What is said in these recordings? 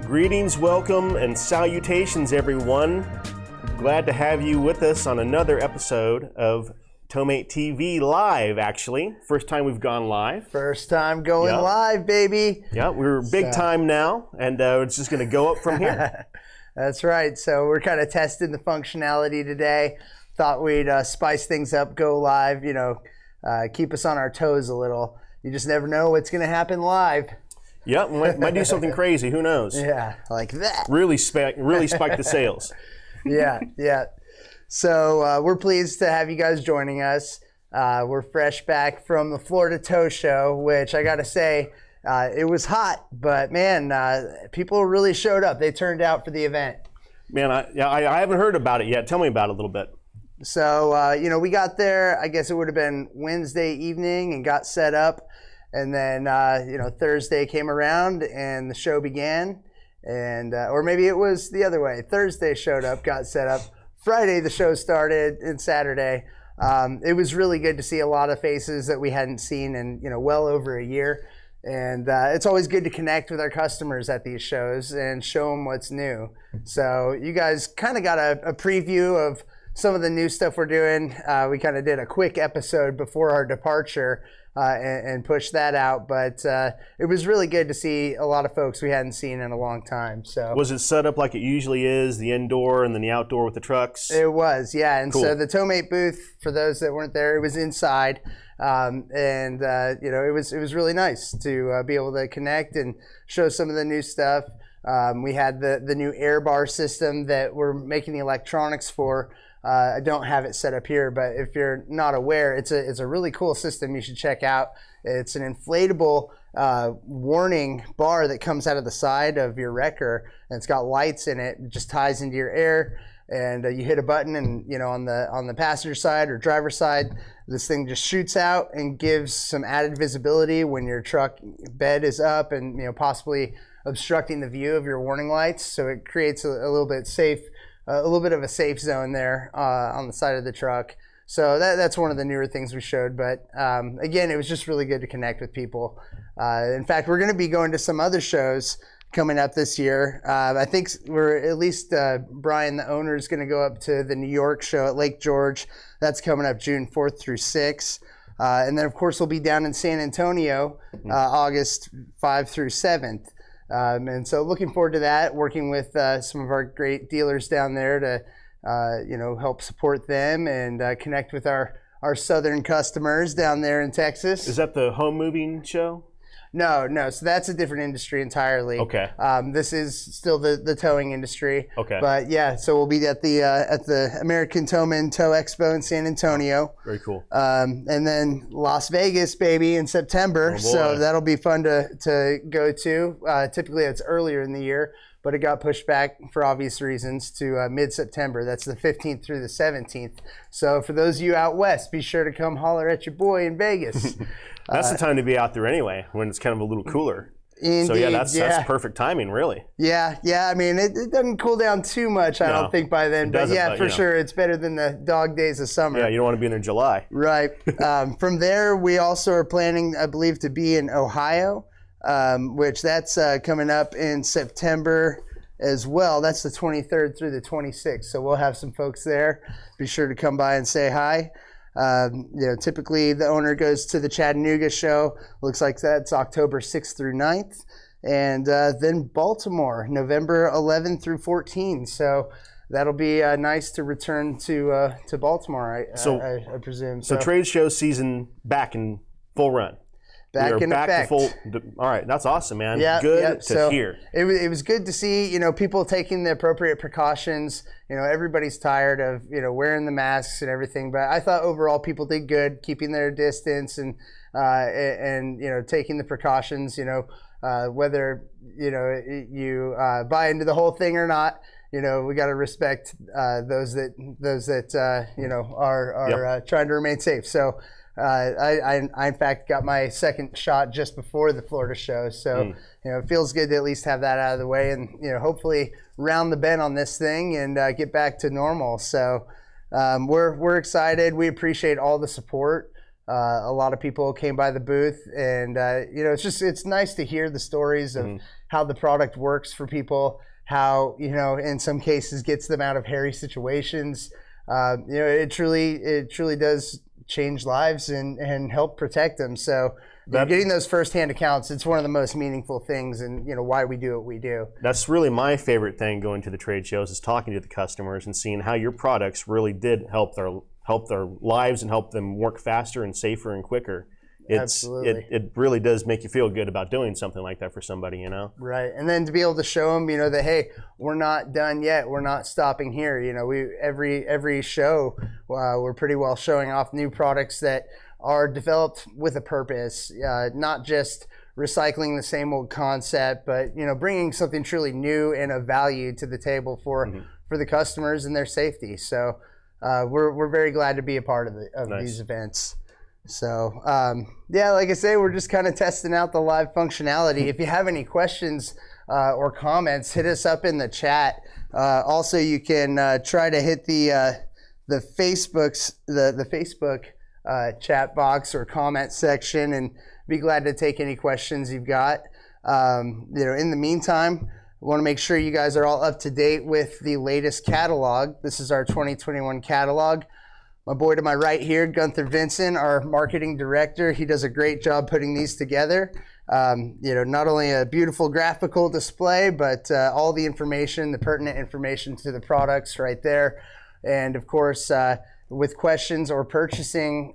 Greetings, welcome, and salutations, everyone. Glad to have you with us on another episode of TowMate TV live, actually. First time we've gone live. First time going live, baby. Yeah, we're big time now, and it's just going to go up from here. That's right. So we're kind of testing the functionality today. Thought we'd spice things up, go live, keep us on our toes a little. You just never know what's going to happen live. Yep, might do something crazy. Who knows? Yeah, like that. Really spike the sales. Yeah. So we're pleased to have you guys joining us. We're fresh back from the Florida Tow Show, which I got to say, it was hot, but man, people really showed up. They turned out for the event. Man, I haven't heard about it yet. Tell me about it a little bit. So, we got there, I guess it would have been Wednesday evening and got set up. And then, Thursday came around and the show began. And or maybe it was the other way. Thursday showed up, got set up. Friday, the show started, and Saturday. It was really good to see a lot of faces that we hadn't seen in, well over a year. And it's always good to connect with our customers at these shows and show them what's new. So you guys kind of got a preview of some of the new stuff we're doing. We kind of did a quick episode before our departure and pushed that out. But it was really good to see a lot of folks we hadn't seen in a long time. So was it set up like it usually is, the indoor and then the outdoor with the trucks? It was, yeah. And cool. So the TowMate booth, for those that weren't there, it was inside. It was really nice to be able to connect and show some of the new stuff. We had the new air bar system that we're making the electronics for. I don't have it set up here, but if you're not aware, it's a really cool system you should check out. It's an inflatable warning bar that comes out of the side of your wrecker, and it's got lights in it. It just ties into your air, and you hit a button, and on the passenger side or driver side, this thing just shoots out and gives some added visibility when your truck bed is up and possibly obstructing the view of your warning lights. So it creates a little bit of a safe zone there on the side of the truck. So that's one of the newer things we showed. But again, it was just really good to connect with people. In fact, we're going to be going to some other shows coming up this year. I think Brian, the owner, is going to go up to the New York show at Lake George. That's coming up June 4th through 6th. And then, of course, we'll be down in San Antonio August 5th through 7th. And so looking forward to that, working with some of our great dealers down there to, help support them and connect with our southern customers down there in Texas. Is that the home moving show? No. So that's a different industry entirely. Okay. This is still the towing industry. Okay. But yeah, so we'll be at the American Towman Tow Expo in San Antonio. Very cool. And then Las Vegas, baby, in September. Oh, so that'll be fun to go to. Typically, it's earlier in the year, but it got pushed back for obvious reasons to mid-September. That's the 15th through the 17th. So for those of you out west, be sure to come holler at your boy in Vegas. That's the time to be out there anyway, when it's kind of a little cooler. Indeed, so that's perfect timing, really. Yeah. I mean, it doesn't cool down too much, I don't think, by then. But yeah, for sure, it's better than the dog days of summer. Yeah, you don't want to be in there in July. Right. From there, we also are planning, I believe, to be in Ohio, which that's coming up in September as well. That's the 23rd through the 26th. So we'll have some folks there. Be sure to come by and say hi. Typically the owner goes to the Chattanooga show. Looks like that's October 6th through 9th. And then Baltimore, November 11th through 14th. So that'll be nice to return to Baltimore, I presume. So trade show season back in full run. Back in effect. All right, that's awesome, man. Yeah, good to hear. It was good to see, people taking the appropriate precautions. Everybody's tired of, wearing the masks and everything. But I thought overall people did good, keeping their distance and taking the precautions. Whether you buy into the whole thing or not. We got to respect those that are trying to remain safe. So. I in fact got my second shot just before the Florida show, so it feels good to at least have that out of the way, and hopefully round the bend on this thing and get back to normal. So we're excited. We appreciate all the support. A lot of people came by the booth, and it's nice to hear the stories of how the product works for people, how in some cases gets them out of hairy situations. It truly does change lives and help protect them. So getting those firsthand accounts, it's one of the most meaningful things, and why we do what we do. That's really my favorite thing going to the trade shows, is talking to the customers and seeing how your products really did help their lives and help them work faster and safer and quicker. Absolutely. It really does make you feel good about doing something like that for somebody, Right, and then to be able to show them, that hey, we're not done yet. We're not stopping here. We every show, we're pretty well showing off new products that are developed with a purpose, not just recycling the same old concept, but bringing something truly new and of value to the table for the customers and their safety. So we're very glad to be a part of Nice. these events. So like I say, we're just kind of testing out the live functionality. If you have any questions or comments, hit us up in the chat. Also, you can try to hit the Facebook chat box or comment section, and be glad to take any questions you've got. In the meantime, I want to make sure you guys are all up to date with the latest catalog. This is our 2021 catalog. My boy to my right here, Gunther Vinson, our marketing director, he does a great job putting these together. Not only a beautiful graphical display, but all the information, the pertinent information to the products right there. And of course, with questions or purchasing,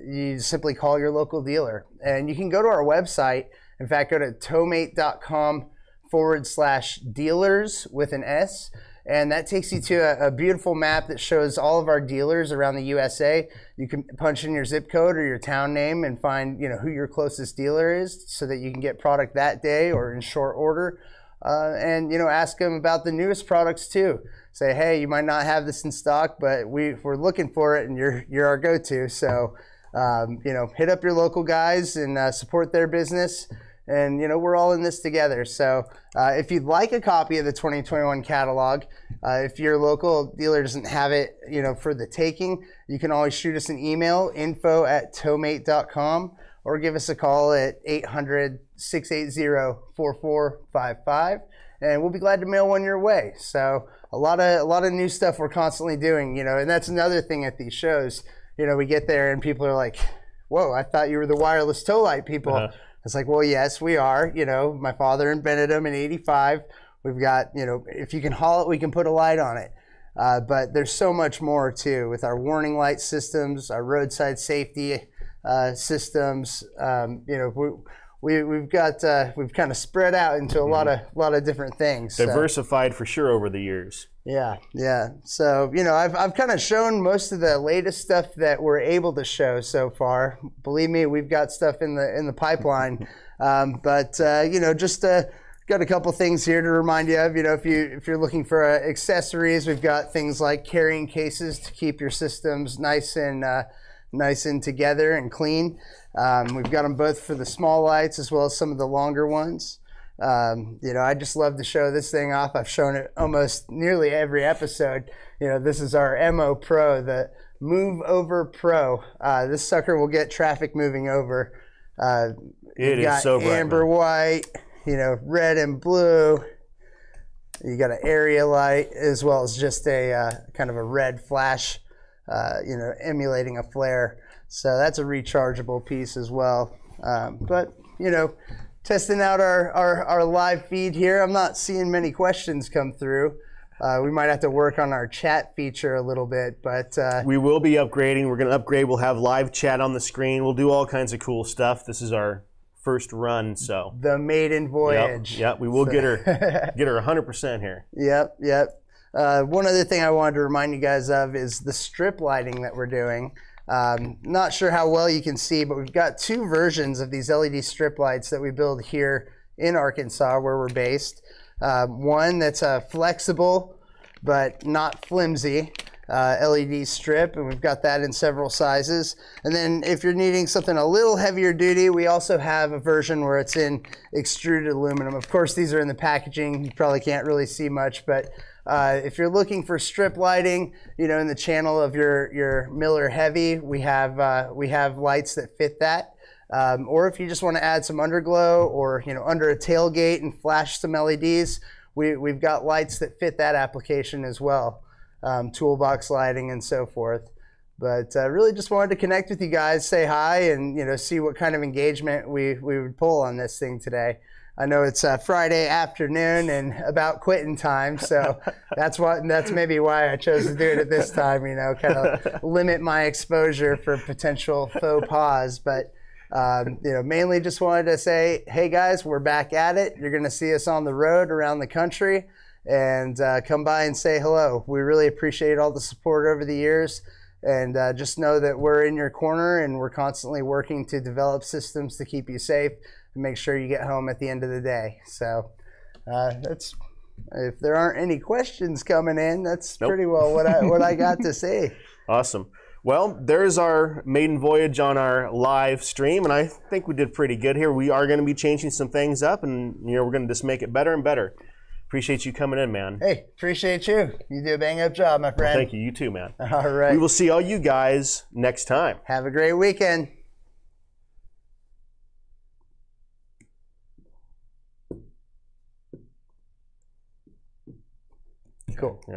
you simply call your local dealer. And you can go to our website. In fact, go to TowMate.com/dealers with an S. And that takes you to a beautiful map that shows all of our dealers around the USA. You can punch in your zip code or your town name and find who your closest dealer is, so that you can get product that day or in short order. And ask them about the newest products too. Say, hey, you might not have this in stock, but we're looking for it, and you're our go-to. So hit up your local guys and support their business. And we're all in this together. So if you'd like a copy of the 2021 catalog, if your local dealer doesn't have it, for the taking, you can always shoot us an email, info@towmate.com, or give us a call at 800-680-4455, and we'll be glad to mail one your way. So a lot of new stuff we're constantly doing, and that's another thing at these shows. We get there and people are like, "Whoa, I thought you were the wireless tow light people." It's like, well, yes, we are. My father invented them in '85. We've got, if you can haul it, we can put a light on it. But there's so much more too, with our warning light systems, our roadside safety systems. We've kind of spread out into a lot of different things. Diversified for sure over the years. Yeah. So I've kind of shown most of the latest stuff that we're able to show so far. Believe me, we've got stuff in the pipeline. But got a couple things here to remind you of. If you're looking for accessories, we've got things like carrying cases to keep your systems nice and together and clean. We've got them both for the small lights as well as some of the longer ones. I just love to show this thing off. I've shown it almost nearly every episode. This is our MO Pro, the Move Over Pro. This sucker will get traffic moving over. It is so bright, amber, white, red and blue. You got an area light as well as just a kind of a red flash, emulating a flare. So that's a rechargeable piece as well. But testing out our live feed here. I'm not seeing many questions come through. We might have to work on our chat feature a little bit, but we will be upgrading. We're going to upgrade. We'll have live chat on the screen. We'll do all kinds of cool stuff. This is our first run, so the maiden voyage. Yep. We will get her 100% here. Yep. One other thing I wanted to remind you guys of is the strip lighting that we're doing. Not sure how well you can see, but we've got two versions of these LED strip lights that we build here in Arkansas, where we're based. One that's a flexible but not flimsy LED strip, and we've got that in several sizes. And then if you're needing something a little heavier duty, we also have a version where it's in extruded aluminum. Of course, these are in the packaging. You probably can't really see much, but If you're looking for strip lighting, in the channel of your Miller Heavy, we have lights that fit that. Or if you just want to add some underglow or under a tailgate and flash some LEDs, we've got lights that fit that application as well. Toolbox lighting and so forth. But really just wanted to connect with you guys, say hi, and see what kind of engagement we would pull on this thing today. I know it's Friday afternoon and about quitting time, so that's maybe why I chose to do it at this time. Kind of limit my exposure for potential faux pas. But mainly just wanted to say, hey guys, we're back at it. You're going to see us on the road around the country, and come by and say hello. We really appreciate all the support over the years. And just know that we're in your corner, and we're constantly working to develop systems to keep you safe and make sure you get home at the end of the day. So that's, if there aren't any questions coming in, that's pretty well what I got to say. Awesome. Well, there's our maiden voyage on our live stream, and I think we did pretty good here. We are going to be changing some things up, and we're going to just make it better and better. Appreciate you coming in, man. Hey, appreciate you. You do a bang-up job, my friend. Well, thank you. You too, man. All right. We will see all you guys next time. Have a great weekend. Cool.